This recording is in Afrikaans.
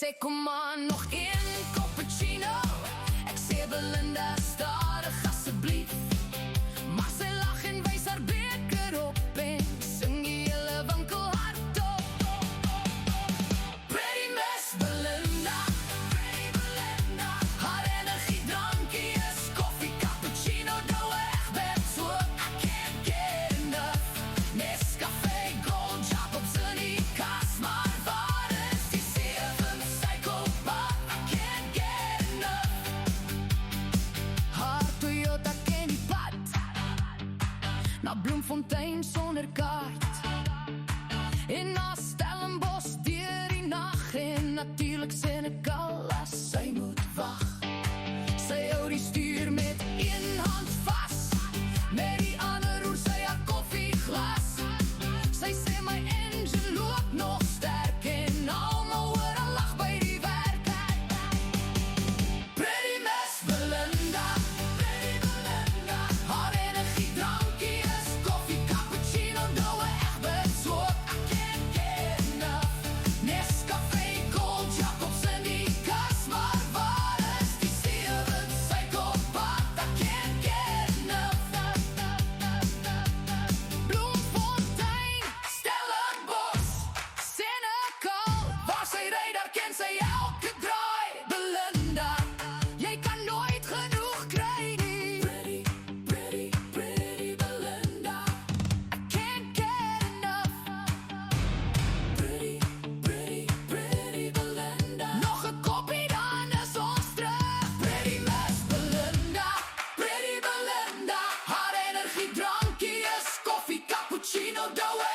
sê kom aan, nog een cappuccino. Ek sê Belinda, stadig asseblief. Maar sy lag en wys haar beker op en sing die hele winkel hardop. Pretty Miss Belinda, haar energiedrankie is koffie, cappuccino, douwe Egberts so, I can't get enough. Nescafé, Gold, Jacobs in die kas, maar waar is die 7 psychopaat? I can't get enough. Haar Toyota ken die pad na Bloemfontein sonder kaart en na Stellenbosch deur die nag en natuurlijk Senekal as sy moet wag. Sy hou die stuur met een hand vas, met die ander roer sy haar koffieglas. Sy sê my engine loop nog sterk en almal hoor haar lag by die werk. Pretty Miss Belinda, haar energiedrankie is koffie, cappuccino, douwe Egberts so, I can't get enough. Nescafé, Gold, Jacobs in die kas, maar waar is die 7 psychopaat? I can't get enough. Bloemfontein, Stellenbosch, Senekal, waar sy ry, daar ken sy elke draai. Belinda, jy kan nooit genoeg kry nie. Pretty Belinda, I can't get enough. Pretty Belinda, nog 'n koppie dan is ons terug. Pretty Miss Belinda, haar energiedrankie is koffie, cappuccino, douwe